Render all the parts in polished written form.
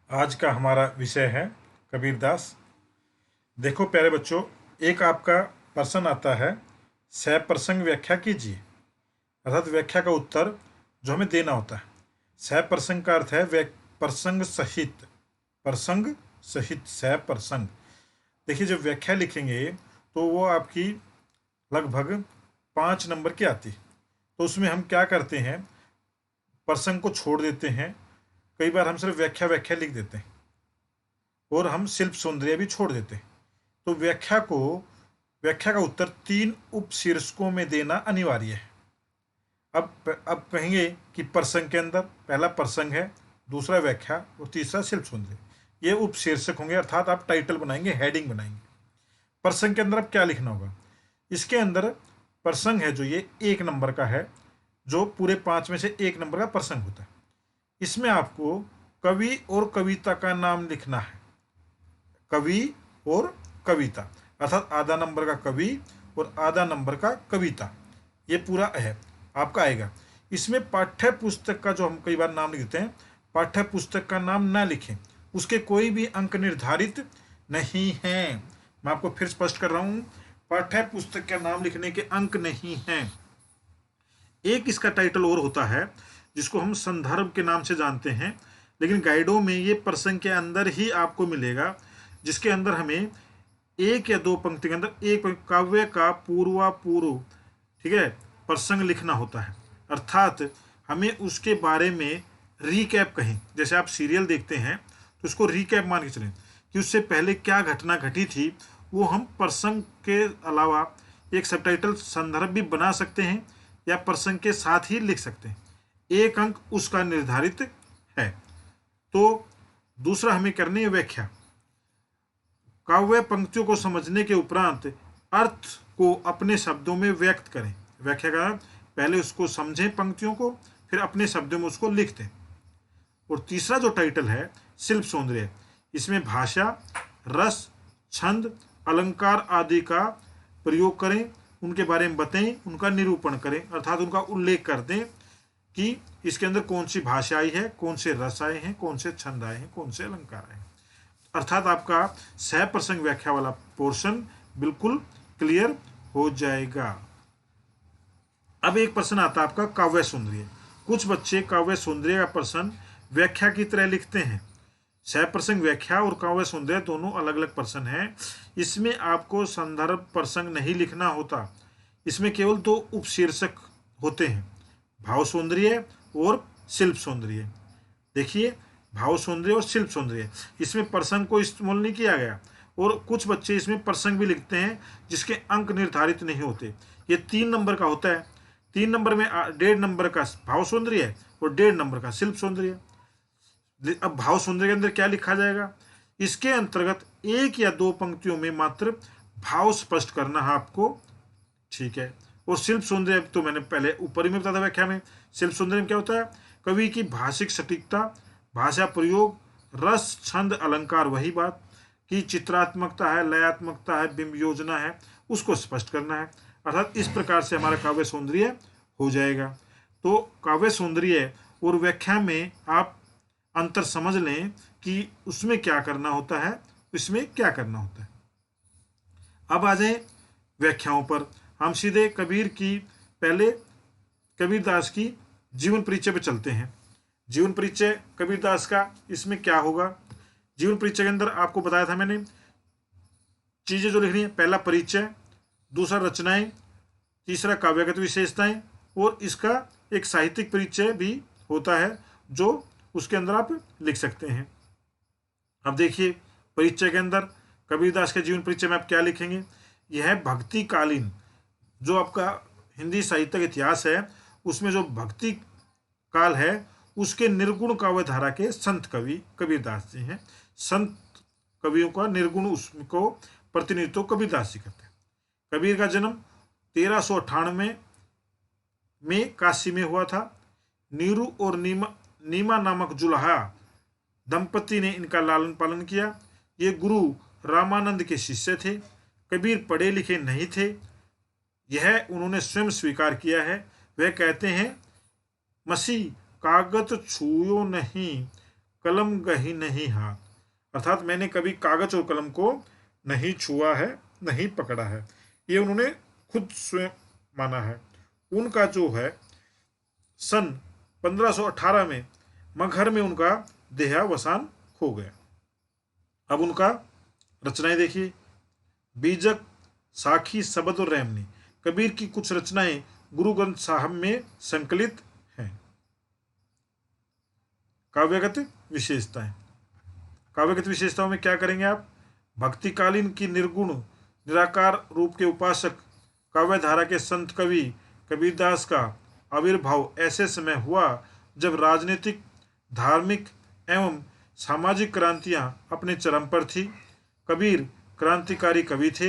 आज का हमारा विषय है कबीरदास। देखो प्यारे बच्चों, एक आपका प्रश्न आता है, सह प्रसंग व्याख्या कीजिए। अर्थात व्याख्या का उत्तर जो हमें देना होता है। सह प्रसंग का अर्थ है प्रसंग सहित। प्रसंग सहित सह प्रसंग। देखिए, जब व्याख्या लिखेंगे तो वो आपकी लगभग 5 नंबर की आती है। तो उसमें हम क्या करते हैं, प्रसंग को छोड़ देते हैं। कई बार हम सिर्फ व्याख्या व्याख्या लिख देते हैं और हम शिल्प सौंदर्य भी छोड़ देते हैं। तो व्याख्या का उत्तर 3 उपशीर्षकों में देना अनिवार्य है। अब कहेंगे कि प्रसंग के अंदर पहला प्रसंग है, दूसरा व्याख्या और तीसरा शिल्प सौंदर्य। ये उपशीर्षक होंगे, अर्थात आप टाइटल बनाएंगे, हेडिंग बनाएंगे। प्रसंग के अंदर अब क्या लिखना होगा? इसके अंदर प्रसंग है जो ये 1 नंबर का है, जो पूरे 5 में से 1 नंबर का प्रसंग होता है। इसमें आपको कवि और कविता का नाम लिखना है। कवि और कविता, अर्थात आधा नंबर का कवि और आधा नंबर का कविता, ये पूरा है आपका आएगा। इसमें पाठ्य पुस्तक का जो हम कई बार नाम लिखते हैं, पाठ्य पुस्तक का नाम ना लिखें, उसके कोई भी अंक निर्धारित नहीं हैं। मैं आपको फिर स्पष्ट कर रहा हूं, पाठ्य पुस्तक का नाम लिखने के अंक नहीं हैं। एक इसका टाइटल और होता है जिसको हम संदर्भ के नाम से जानते हैं, लेकिन गाइडों में ये प्रसंग के अंदर ही आपको मिलेगा, जिसके अंदर हमें 1 या 2 पंक्ति के अंदर एक काव्य का पूर्वापूर्व, ठीक है, प्रसंग लिखना होता है। अर्थात हमें उसके बारे में रिकैप कहें, जैसे आप सीरियल देखते हैं तो उसको रिकैप मान के चलें कि उससे पहले क्या घटना घटी थी। वो हम प्रसंग के अलावा एक सबटाइटल संदर्भ भी बना सकते हैं या प्रसंग के साथ ही लिख सकते हैं। एक अंक उसका निर्धारित है। तो दूसरा हमें करनी है व्याख्या। काव्य पंक्तियों को समझने के उपरांत अर्थ को अपने शब्दों में व्यक्त करें। व्याख्या का पहले उसको समझें पंक्तियों को, फिर अपने शब्दों में उसको लिख दें। और तीसरा जो टाइटल है शिल्प सौंदर्य, इसमें भाषा, रस, छंद, अलंकार आदि का प्रयोग करें, उनके बारे में बताएं, उनका निरूपण करें, अर्थात उनका उल्लेख कर दें कि इसके अंदर कौन सी भाषा आई है, कौन से रस आए हैं, कौन से छंद आए हैं, कौन से अलंकार आए हैं। अर्थात आपका सह प्रसंग व्याख्या वाला पोर्शन बिल्कुल क्लियर हो जाएगा। अब एक प्रश्न आता है आपका काव्य सौंदर्य। कुछ बच्चे काव्य सौंदर्य का प्रश्न व्याख्या की तरह लिखते हैं। सह प्रसंग व्याख्या और काव्य सौंदर्य दोनों अलग अलग प्रश्न हैं। इसमें आपको संदर्भ प्रसंग नहीं लिखना होता। इसमें केवल 2 उपशीर्षक होते हैं, भाव सौंदर्य और शिल्प सौंदर्य। देखिए, भाव सौंदर्य और शिल्प सौंदर्य, इसमें प्रसंग को इस्तेमाल नहीं किया गया। और कुछ बच्चे इसमें प्रसंग भी लिखते हैं जिसके अंक निर्धारित नहीं होते। ये 3 नंबर का होता है। 3 नंबर में 1.5 नंबर का भाव सौंदर्य है और 1.5 नंबर का शिल्प सौंदर्य। अब भाव सौंदर्य के अंदर क्या लिखा जाएगा? इसके अंतर्गत 1 या 2 पंक्तियों में मात्र भाव स्पष्ट करना है आपको, ठीक है। और शिल्प सौंदर्य तो मैंने पहले ऊपर ही में बताया था व्याख्या में। शिल्प सौंदर्य में क्या होता है? कवि की भाषिक सटीकता, भाषा प्रयोग, रस, छंद, अलंकार, वही बात कि चित्रात्मकता है, लयात्मकता है, बिंब योजना है, उसको स्पष्ट करना है। अर्थात इस प्रकार से हमारा काव्य सौंदर्य हो जाएगा। तो काव्य सौंदर्य और व्याख्या में आप अंतर समझ लें कि उसमें क्या करना होता है, इसमें क्या करना होता है। अब आ जाए व्याख्याओं पर। हम सीधे कबीर की, पहले कबीरदास की जीवन परिचय पे चलते हैं। जीवन परिचय कबीरदास का, इसमें क्या होगा? जीवन परिचय के अंदर आपको बताया था मैंने चीजें जो लिखनी है। पहला परिचय, दूसरा रचनाएं, तीसरा काव्यगत विशेषताएं, और इसका एक साहित्यिक परिचय भी होता है जो उसके अंदर आप लिख सकते हैं। अब देखिए, परिचय के अंदर कबीरदास के जीवन परिचय में आप क्या लिखेंगे? यह भक्ति कालीन जो आपका हिंदी साहित्य का इतिहास है, उसमें जो भक्ति काल है, उसके निर्गुण काव्य धारा के संत कवि कबीरदास जी हैं। संत कवियों का निर्गुण उसको प्रतिनिधित्व कबीरदास जी करते हैं। कबीर का जन्म 1398 में काशी में हुआ था। नीरू और नीमा नामक जुल्हा दंपति ने इनका लालन पालन किया। ये गुरु रामानंद के शिष्य थे। कबीर पढ़े लिखे नहीं थे, यह उन्होंने स्वयं स्वीकार किया है। वह कहते हैं, मसीह कागज छूयो नहीं, कलम गही नहीं हाथ, अर्थात मैंने कभी कागज और कलम को नहीं छुआ है, नहीं पकड़ा है। ये उन्होंने खुद स्वयं माना है। उनका जो है सन 1518 में मगहर में उनका देहावसान हो गया। अब उनका रचनाएं देखिए। बीजक, साखी, सबद और रहमनी, कबीर की कुछ रचनाएं गुरु ग्रंथ साहब में संकलित हैं। काव्यगत विशेषताएं। काव्यगत विशेषताओं में क्या करेंगे आप? भक्तिकालीन की निर्गुण निराकार रूप के उपासक काव्य धारा के संत कवि कबीरदास का आविर्भाव ऐसे समय हुआ जब राजनीतिक, धार्मिक एवं सामाजिक क्रांतियां अपने चरम पर थी। कबीर क्रांतिकारी कवि थे।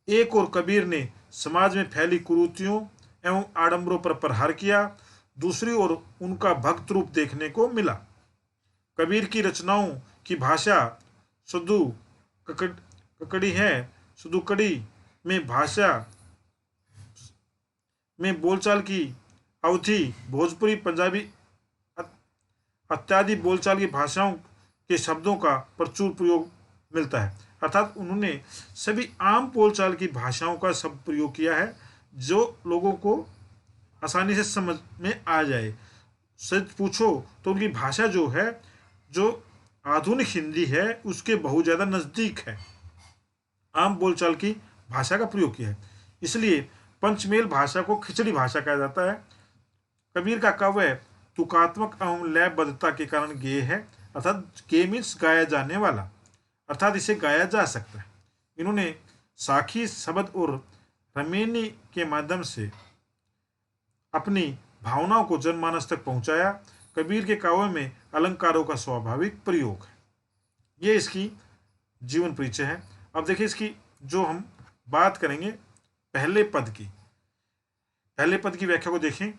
एक और कबीर ने समाज में फैली कुरीतियों एवं आडंबरों पर प्रहार किया, दूसरी ओर उनका भक्त रूप देखने को मिला। कबीर की रचनाओं की भाषा सुदू ककड़ी है। सुदुकड़ी में भाषा में बोलचाल की अवधि भोजपुरी, पंजाबी इत्यादि बोलचाल की भाषाओं के शब्दों का प्रचुर प्रयोग मिलता है। अर्थात उन्होंने सभी आम बोलचाल की भाषाओं का शब्द प्रयोग किया है जो लोगों को आसानी से समझ में आ जाए। सच पूछो तो उनकी भाषा जो है, जो आधुनिक हिंदी है, उसके बहुत ज़्यादा नज़दीक है। आम बोलचाल की भाषा का प्रयोग किया है, इसलिए पंचमेल भाषा को खिचड़ी भाषा कहा जाता है। कबीर का काव्य तुकात्मक एवं लयबद्धता के कारण गेय है, अर्थात गेय मीन्स गाया जाने वाला, अर्थात इसे गाया जा सकता है। इन्होंने साखी, शबद और रमेनी के माध्यम से अपनी भावनाओं को जनमानस तक पहुंचाया। कबीर के काव्य में अलंकारों का स्वाभाविक प्रयोग है। ये इसकी जीवन परिचय है। अब देखिए इसकी जो हम बात करेंगे पहले पद की, पहले पद की व्याख्या को देखें।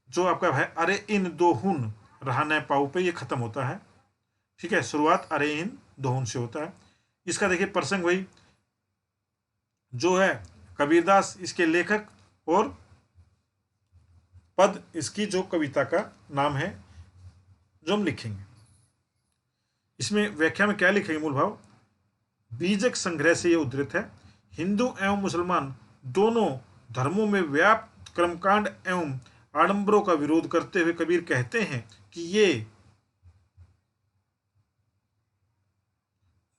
जो आपका है अरे इन दो हुन रहा न पाऊ पे ये खत्म होता है। ठीक है, शुरुआत अरे इन दो हुन से होता है। इसका देखिए प्रसंग वही जो है कबीरदास इसके लेखक, और पद इसकी जो कविता का नाम है जो हम लिखेंगे। इसमें व्याख्या में क्या लिखेंगे? मूल भाव बीजक संग्रह से यह उद्धृत है। हिंदू एवं मुसलमान दोनों धर्मों में व्याप्त कर्मकांड एवं आडंबरों का विरोध करते हुए कबीर कहते हैं कि ये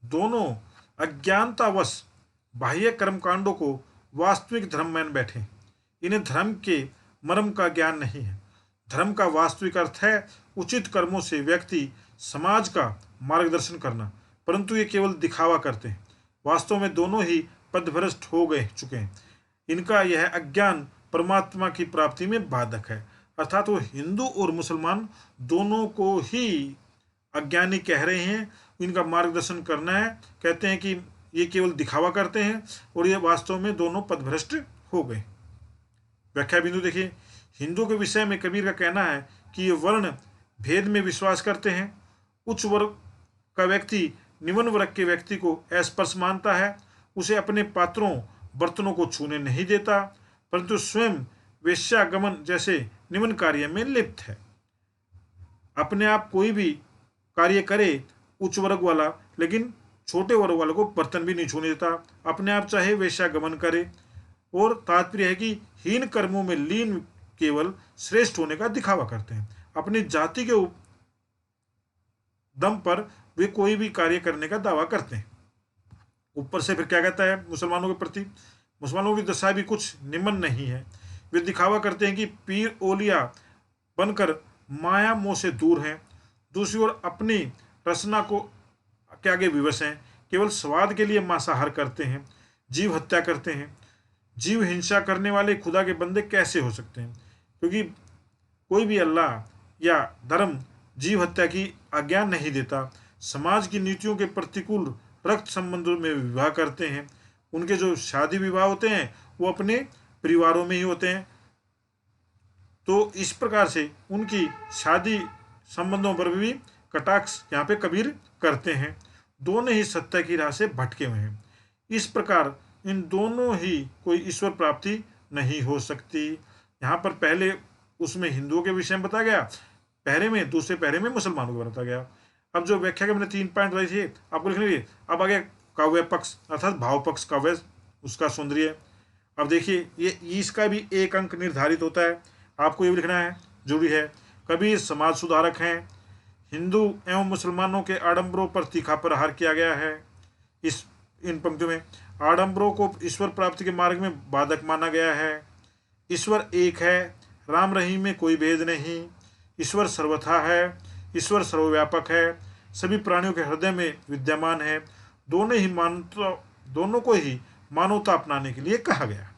दोनों अज्ञानतावश बाह्य कर्मकांडों को वास्तविक धर्म मान बैठे। इन्हें धर्म के मर्म का ज्ञान नहीं है। धर्म का वास्तविक अर्थ है उचित कर्मों से व्यक्ति समाज का मार्गदर्शन करना, परंतु ये केवल दिखावा करते हैं। वास्तव में दोनों ही पदभ्रष्ट हो गए चुके हैं। इनका यह अज्ञान परमात्मा की प्राप्ति में बाधक है। अर्थात वो हिंदू और मुसलमान दोनों को ही अज्ञानी कह रहे हैं। इनका मार्गदर्शन करना है, कहते हैं कि ये केवल दिखावा करते हैं और ये वास्तव में दोनों पदभ्रष्ट हो गए। व्याख्या बिंदु देखिए। हिंदू के विषय में कबीर का कहना है कि ये वर्ण भेद में विश्वास करते हैं। उच्च वर्ग का व्यक्ति निम्न वर्ग के व्यक्ति को अस्पर्श मानता है, उसे अपने पात्रों बर्तनों को छूने नहीं देता, परंतु स्वयं वेश्यागमन जैसे निम्न कार्य में लिप्त है। अपने आप कोई भी कार्य करे उच्च वर्ग वाला, लेकिन छोटे वर्ग वालों को बर्तन भी नहीं छूने देता। अपने आप चाहे वेश्यागमन करे, और तात्पर्य है कि हीन कर्मों में लीन केवल श्रेष्ठ होने का दिखावा करते हैं। अपनी जाति के दम पर वे कोई भी कार्य करने का दावा करते हैं। ऊपर से फिर क्या कहता है मुसलमानों के प्रति? मुसलमानों की दशा भी कुछ निम्न नहीं है। वे दिखावा करते हैं कि पीर ओलिया बनकर माया मोह से दूर हैं, दूसरी ओर अपनी रचना को के आगे विवश हैं, केवल स्वाद के लिए मांसाहार करते हैं, जीव हत्या करते हैं। जीव हिंसा करने वाले खुदा के बंदे कैसे हो सकते हैं? क्योंकि कोई भी अल्लाह या धर्म जीव हत्या की आज्ञा नहीं देता। समाज की नीतियों के प्रतिकूल रक्त संबंधों में विवाह करते हैं। उनके जो शादी विवाह होते हैं वो अपने परिवारों में ही होते हैं। तो इस प्रकार से उनकी शादी संबंधों पर भी कटाक्ष यहाँ पे कबीर करते हैं। दोनों ही सत्य की राह से भटके हुए हैं। इस प्रकार इन दोनों ही कोई ईश्वर प्राप्ति नहीं हो सकती। यहाँ पर पहले उसमें हिंदुओं के विषय में बताया गया, पहरे में, दूसरे पहरे में मुसलमानों को बनाता गया। अब जो व्याख्या के मैंने 3 पॉइंट बताई थी आपको लिखने लिए, अब आ गया काव्य पक्ष अर्थात भाव पक्ष काव्य, उसका सौंदर्य। अब देखिए ये इसका भी एक अंक निर्धारित होता है, आपको ये भी लिखना है, जरूरी है। कबीर समाज सुधारक हैं। हिंदू एवं मुसलमानों के आडंबरों पर तीखा प्रहार किया गया है। इस इन पंक्तियों में आडंबरों को ईश्वर प्राप्ति के मार्ग में बाधक माना गया है। ईश्वर एक है, राम रहीम में कोई भेद नहीं। ईश्वर सर्वथा है, ईश्वर सर्वव्यापक है, सभी प्राणियों के हृदय में विद्यमान है। दोनों को ही मानवता अपनाने के लिए कहा गया।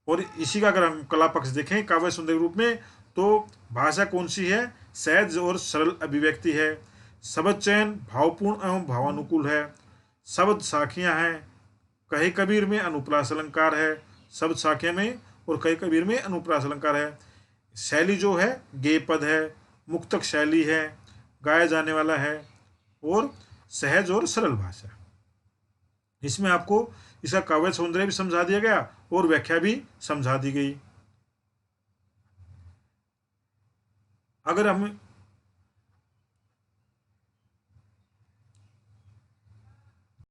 और इसी का अगर हम कला पक्ष देखें काव्य सौंदर्य रूप में, तो भाषा कौन सी है, सहज और सरल अभिव्यक्ति है। शब्द चयन भावपूर्ण एवं भावानुकूल है। शब्द साखियां हैं, कहे कबीर में अनुप्रास अलंकार है। शब्द साखियां में और कहे कबीर में अनुप्रास अलंकार है। शैली जो है गेय पद है, मुक्तक शैली है, गाया जाने वाला है, और सहज और सरल भाषा। इसमें आपको इसका काव्य सौंदर्य भी समझा दिया गया और व्याख्या भी समझा दी गई। अगर हम